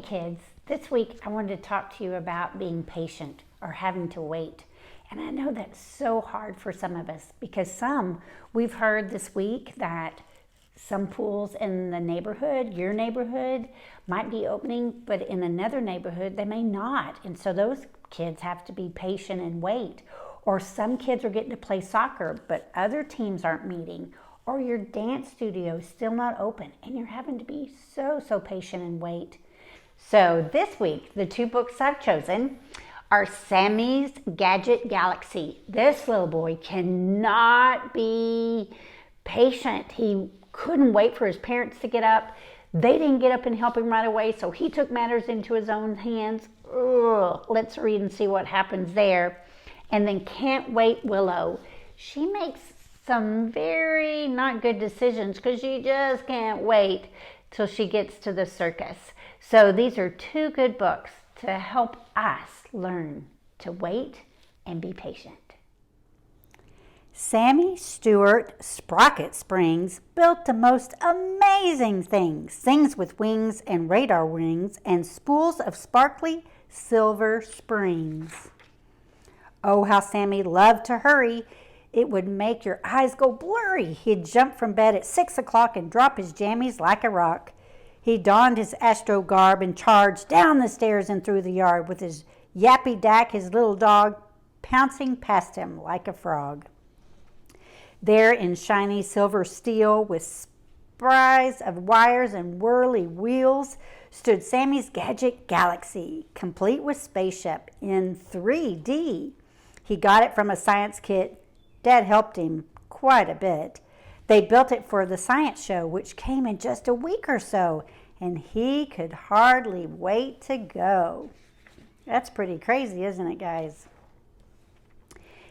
kids. This week I wanted to talk to you about being patient or having to wait. And I know that's so hard for some of us because we've heard this week that some pools in the neighborhood, your neighborhood, might be opening, but in another neighborhood they may not. And so those kids have to be patient and wait. Or some kids are getting to play soccer, but other teams aren't meeting. Or your dance studio is still not open and you're having to be so patient and wait. So this week, the two books I've chosen are Sammy's Gadget Galaxy. This little boy cannot be patient. He couldn't wait for his parents to get up. They didn't get up and help him right away, so he took matters into his own hands. Ugh, let's read and see what happens there. And then Can't Wait Willow. She makes some very not good decisions because she just can't wait till she gets to the circus. So these are two good books to help us learn to wait and be patient. Sammy Stewart Sprocket Springs built the most amazing things with wings and radar wings and spools of sparkly silver springs. Oh, how Sammy loved to hurry. It would make your eyes go blurry. He'd jump from bed at 6 o'clock and drop his jammies like a rock. He donned his astro garb and charged down the stairs and through the yard with his yappy Dak, his little dog, pouncing past him like a frog. There in shiny silver steel with spries of wires and whirly wheels stood Sammy's Gadget Galaxy, complete with spaceship in 3D. He got it from a science kit. Dad helped him quite a bit. They built it for the science show, which came in just a week or so, and he could hardly wait to go. That's pretty crazy, isn't it, guys?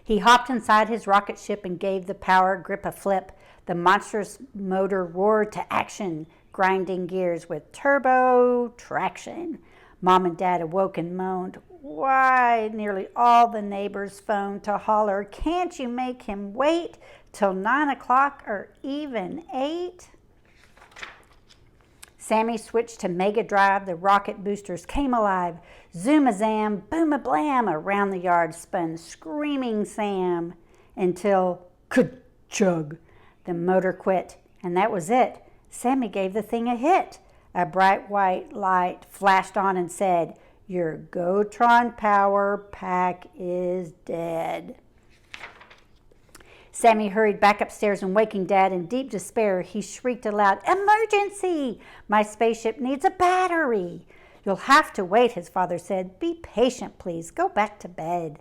He hopped inside his rocket ship and gave the power grip a flip. The monstrous motor roared to action, grinding gears with turbo traction. Mom and Dad awoke and moaned. Why, nearly all the neighbors phoned to holler, can't you make him wait till 9 o'clock or even 8? Sammy switched to Mega Drive. The rocket boosters came alive. Zoom-a-zam, boom-a-blam, around the yard spun Screaming Sam until, ka-chug, the motor quit. And that was it. Sammy gave the thing a hit. A bright white light flashed on and said, your Gotron power pack is dead. Sammy hurried back upstairs and waking Dad in deep despair, he shrieked aloud, emergency! My spaceship needs a battery. You'll have to wait, his father said. Be patient, please. Go back to bed.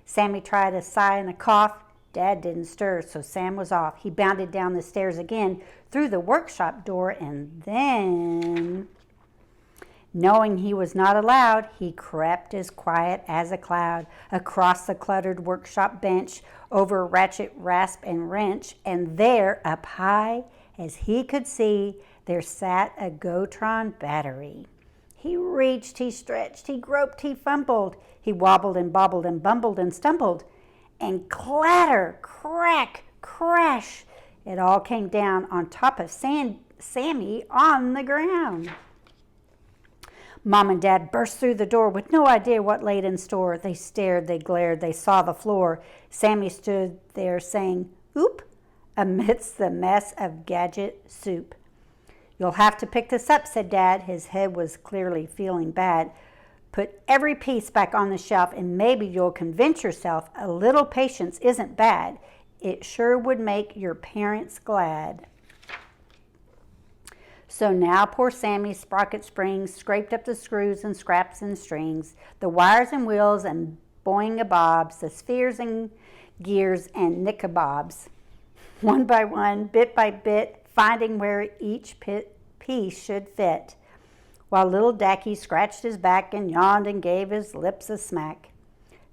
Sammy tried a sigh and a cough. Dad didn't stir, so Sam was off. He bounded down the stairs again, through the workshop door, and then, knowing he was not allowed, he crept as quiet as a cloud across the cluttered workshop bench, over ratchet, rasp, and wrench, and there, up high as he could see, there sat a Gotron battery. He reached, he stretched, he groped, he fumbled, he wobbled and bobbled and bumbled and stumbled, and clatter, crack, crash, it all came down on top of Sammy on the ground. Mom and Dad burst through the door with no idea what laid in store. They stared, they glared, they saw the floor. Sammy stood there saying, oop, amidst the mess of gadget soup. You'll have to pick this up, said Dad. His head was clearly feeling bad. Put every piece back on the shelf and maybe you'll convince yourself a little patience isn't bad. It sure would make your parents glad. So now poor Sammy's Sprocket Springs scraped up the screws and scraps and strings, the wires and wheels and boing-a-bobs, the spheres and gears and nick-a-bobs. One by one, bit by bit, finding where each piece should fit, while little Dacky scratched his back and yawned and gave his lips a smack.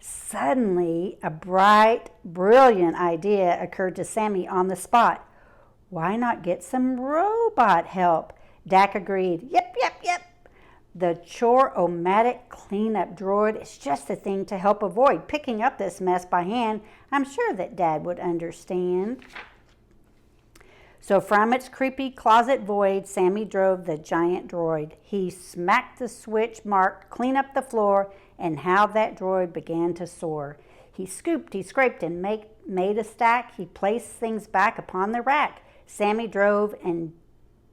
Suddenly, a bright, brilliant idea occurred to Sammy on the spot. Why not get some robot help? Dak agreed. Yep. The chore-o-matic cleanup droid is just the thing to help avoid picking up this mess by hand. I'm sure that Dad would understand. So from its creepy closet void, Sammy drove the giant droid. He smacked the switch marked "Clean up the floor," and how that droid began to soar. He scooped, he scraped, and made a stack. He placed things back upon the rack. Sammy drove, and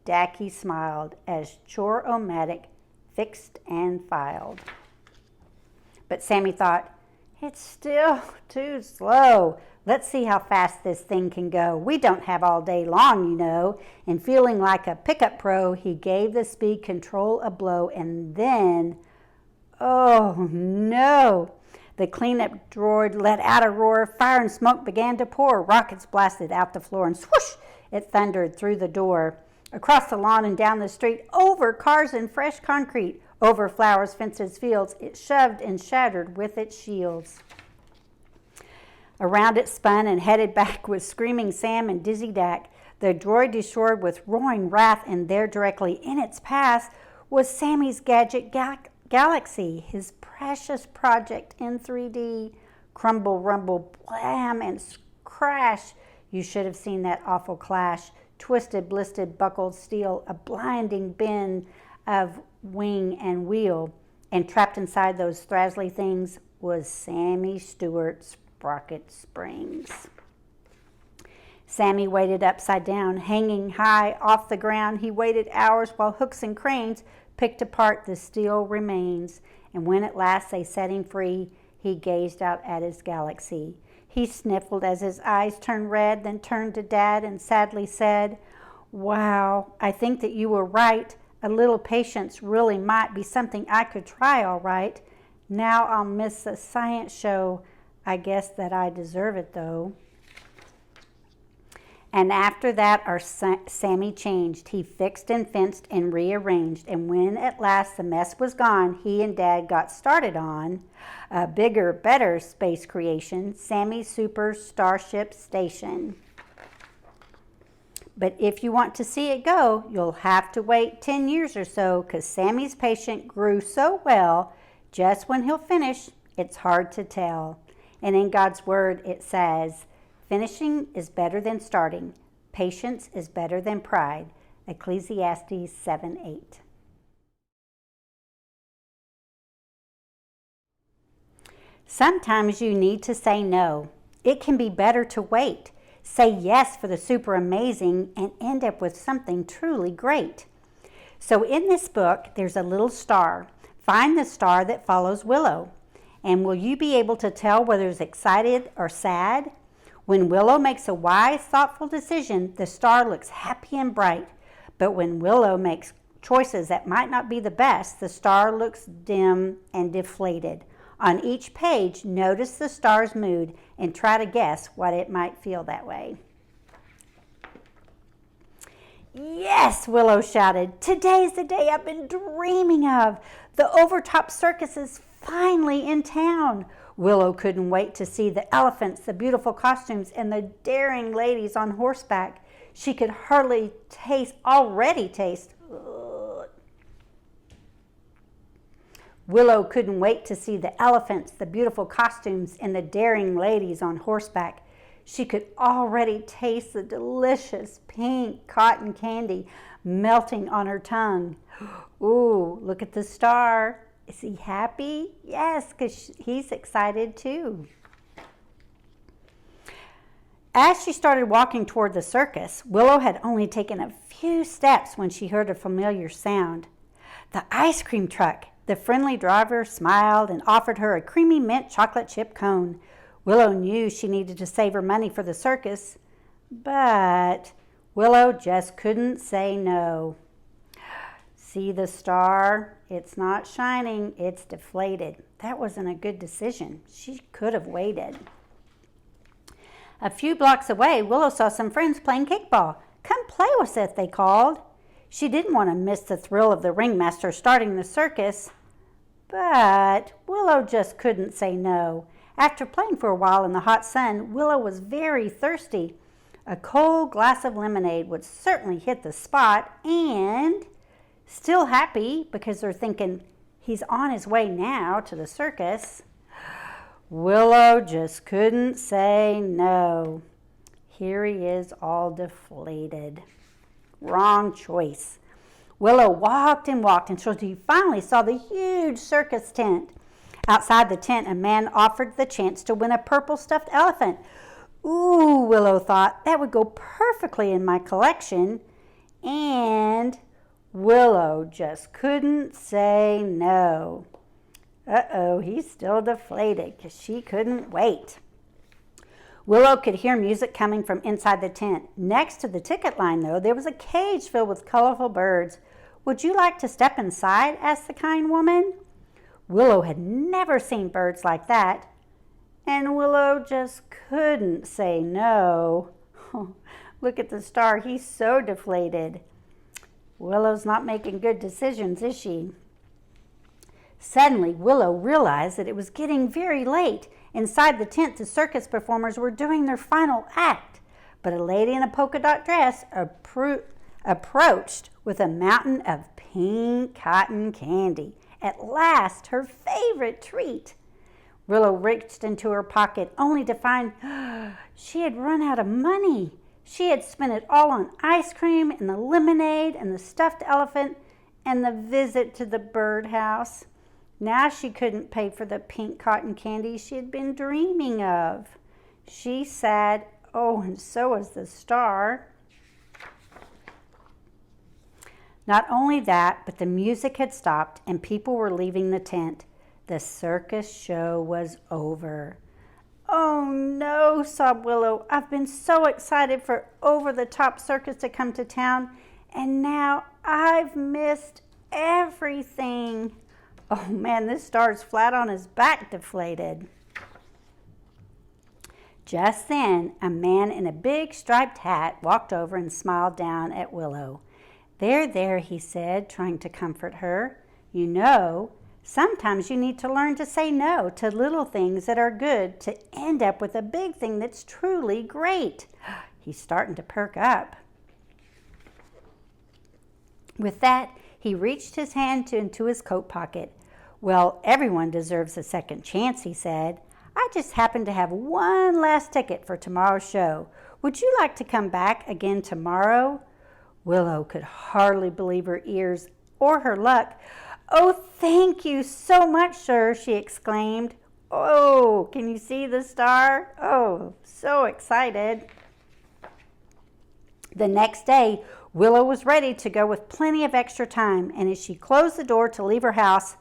Dacky smiled as Chore-O-Matic fixed and filed. But Sammy thought, "It's still too slow. Let's see how fast this thing can go. We don't have all day long, you know." And feeling like a pickup pro, he gave the speed control a blow, and then, oh no! The cleanup droid let out a roar. Fire and smoke began to pour. Rockets blasted out the floor, and swoosh! It thundered through the door. Across the lawn and down the street, over cars and fresh concrete, over flowers, fences, fields, it shoved and shattered with its shields. Around it spun and headed back with screaming Sam and dizzy Dak. The droid destroyed with roaring wrath, and there directly in its path was Sammy's gadget galaxy, his precious project in 3D. Crumble, rumble, blam, and crash. You should have seen that awful clash. Twisted, blistered, buckled steel, a blinding bend of wing and wheel. And trapped inside those thrazzly things was Sammy Stewart's Sprocket Springs. Sammy waited upside down, hanging high off the ground. He waited hours while hooks and cranes picked apart the steel remains. And when at last they set him free, he gazed out at his galaxy. He sniffled as his eyes turned red, then turned to Dad and sadly said, "Wow, I think that you were right. A little patience really might be something I could try, all right. Now I'll miss the science show. I guess that I deserve it, though." And after that, our Sammy changed. He fixed and fenced and rearranged. And when at last the mess was gone, he and Dad got started on a bigger, better space creation, Sammy's Super Starship Station. But if you want to see it go, you'll have to wait 10 years or so, because Sammy's patient grew so well. Just when he'll finish, it's hard to tell. And in God's word, it says, "Finishing is better than starting. Patience is better than pride." Ecclesiastes 7:8. Sometimes you need to say no. It can be better to wait. Say yes for the super amazing and end up with something truly great. So in this book, there's a little star. Find the star that follows Willow. And will you be able to tell whether it's excited or sad? When Willow makes a wise, thoughtful decision, the star looks happy and bright. But when Willow makes choices that might not be the best, the star looks dim and deflated. On each page, notice the star's mood and try to guess what it might feel that way. "Yes," Willow shouted. "Today's the day I've been dreaming of. The Overtop Circus is finally in town." Willow couldn't wait to see the elephants, the beautiful costumes, and the daring ladies on horseback. She could hardly already taste. Willow couldn't wait to see the elephants, the beautiful costumes, and the daring ladies on horseback. She could already taste the delicious pink cotton candy melting on her tongue. Ooh, look at the star. Is he happy? Yes, because he's excited too. As she started walking toward the circus, Willow had only taken a few steps when she heard a familiar sound. The ice cream truck. The friendly driver smiled and offered her a creamy mint chocolate chip cone. Willow knew she needed to save her money for the circus, but Willow just couldn't say no. See the star? It's not shining, it's deflated. That wasn't a good decision. She could have waited. A few blocks away, Willow saw some friends playing kickball. "Come play with us," they called. She didn't want to miss the thrill of the ringmaster starting the circus, but Willow just couldn't say no. After playing for a while in the hot sun, Willow was very thirsty. A cold glass of lemonade would certainly hit the spot, and still happy because they're thinking he's on his way now to the circus, Willow just couldn't say no. Here he is all deflated. Wrong choice. Willow walked and walked until she finally saw the huge circus tent. Outside the tent, a man offered the chance to win a purple stuffed elephant. Ooh, Willow thought, that would go perfectly in my collection. And Willow just couldn't say no. Uh-oh, he's still deflated because she couldn't wait. Willow could hear music coming from inside the tent. Next to the ticket line, though, there was a cage filled with colorful birds. Would you like to step inside? Asked the kind woman. Willow had never seen birds like that, and Willow just couldn't say no. Look at the star. He's so deflated. Willow's not making good decisions, is she? Suddenly, Willow realized that it was getting very late. Inside the tent, the circus performers were doing their final act, but a lady in a polka dot dress approached with a mountain of pink cotton candy. At last, her favorite treat. Willow reached into her pocket only to find she had run out of money. She had spent it all on ice cream and the lemonade and the stuffed elephant and the visit to the birdhouse. Now she couldn't pay for the pink cotton candy she had been dreaming of. She sighed, oh, and so was the star. Not only that, but the music had stopped and people were leaving the tent. The circus show was over. Oh no, sobbed Willow. I've been so excited for over-the-top circus to come to town, and now I've missed everything. Oh man, this star's flat on his back, deflated. Just then, a man in a big striped hat walked over and smiled down at Willow. There, he said, trying to comfort her. You know, sometimes you need to learn to say no to little things that are good to end up with a big thing that's truly great. He's starting to perk up. With that, he reached his hand into his coat pocket. Well, everyone deserves a second chance, he said. I just happen to have one last ticket for tomorrow's show. Would you like to come back again tomorrow? Willow could hardly believe her ears or her luck. Oh, thank you so much, sir, she exclaimed. Oh, can you see the star? Oh, so excited. The next day, Willow was ready to go with plenty of extra time, and as she closed the door to leave her house,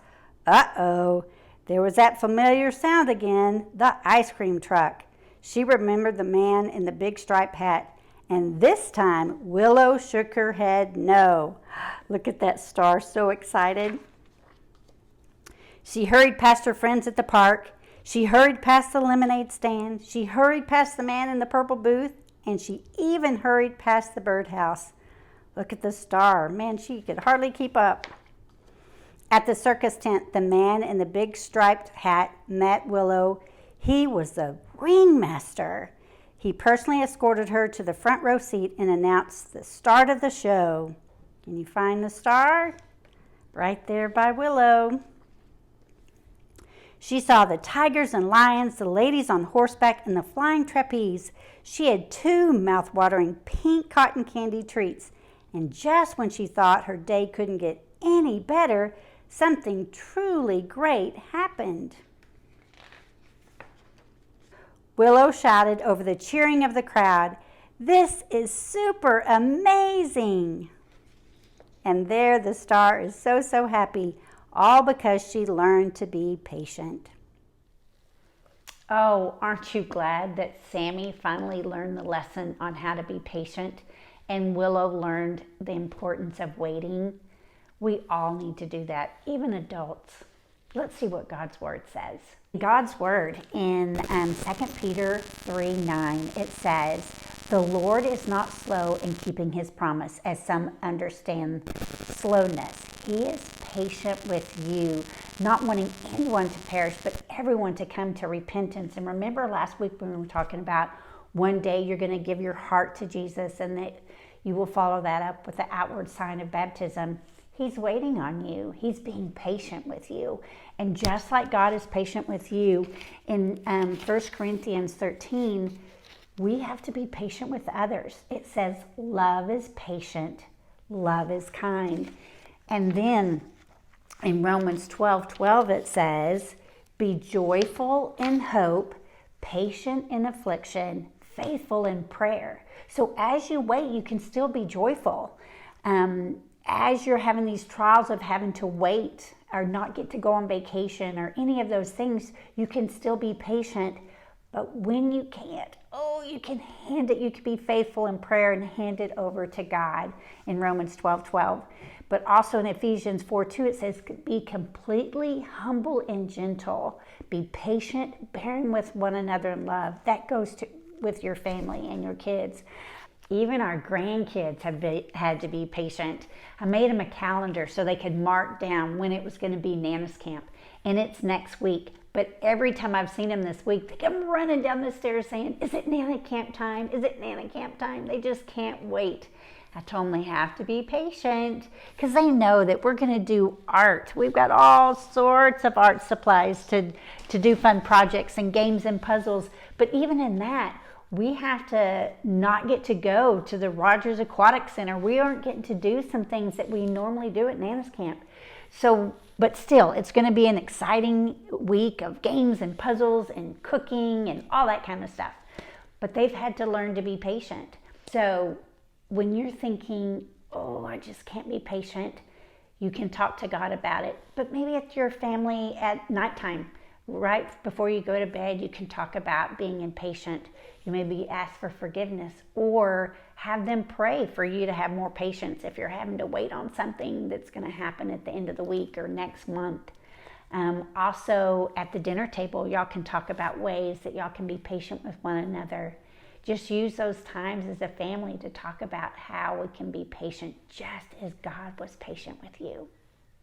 uh-oh, there was that familiar sound again, the ice cream truck. She remembered the man in the big striped hat. And this time, Willow shook her head no. Look at that star, so excited. She hurried past her friends at the park. She hurried past the lemonade stand. She hurried past the man in the purple booth. And she even hurried past the birdhouse. Look at the star. Man, she could hardly keep up. At the circus tent, the man in the big striped hat met Willow. He was the ringmaster. He personally escorted her to the front row seat and announced the start of the show. Can you find the star? Right there by Willow. She saw the tigers and lions, the ladies on horseback, and the flying trapeze. She had 2 mouth-watering pink cotton candy treats. And just when she thought her day couldn't get any better, something truly great happened. Willow shouted over the cheering of the crowd, "This is super amazing!" And there the star is so happy, all because she learned to be patient. Oh, aren't you glad that Sammy finally learned the lesson on how to be patient and Willow learned the importance of waiting? We all need to do that, even adults. Let's see what God's Word says. God's Word in 2 Peter 3:9, it says, "The Lord is not slow in keeping his promise, as some understand slowness. He is patient with you, not wanting anyone to perish, but everyone to come to repentance." And remember last week when we were talking about one day you're going to give your heart to Jesus and that you will follow that up with the outward sign of baptism. He's waiting on you. He's being patient with you. And just like God is patient with you, in 1 Corinthians 13, we have to be patient with others. It says love is patient, love is kind. And then in Romans 12:12 it says, be joyful in hope, patient in affliction, faithful in prayer. So as you wait, you can still be joyful. As you're having these trials of having to wait or not get to go on vacation or any of those things, you can still be patient. But when you can't, you can hand it. You can be faithful in prayer and hand it over to God in Romans 12:12. But also in Ephesians 4:2, it says, be completely humble and gentle. Be patient, bearing with one another in love. That goes with your family and your kids. Even our grandkids have had to be patient. I made them a calendar so they could mark down when it was going to be Nana's camp. And it's next week. But every time I've seen them this week, they come running down the stairs saying, is it Nana camp time? Is it Nana camp time? They just can't wait. I told them they have to be patient because they know that we're going to do art. We've got all sorts of art supplies to do fun projects and games and puzzles. But even in that, we have to not get to go to the Rogers Aquatic Center. We aren't getting to do some things that we normally do at Nana's camp. So, but still, it's going to be an exciting week of games and puzzles and cooking and all that kind of stuff. But they've had to learn to be patient. So when you're thinking, I just can't be patient, you can talk to God about it. But maybe it's your family at nighttime. Right before you go to bed, you can talk about being impatient. You maybe ask for forgiveness or have them pray for you to have more patience if you're having to wait on something that's going to happen at the end of the week or next month. Also, at the dinner table, y'all can talk about ways that y'all can be patient with one another. Just use those times as a family to talk about how we can be patient just as God was patient with you.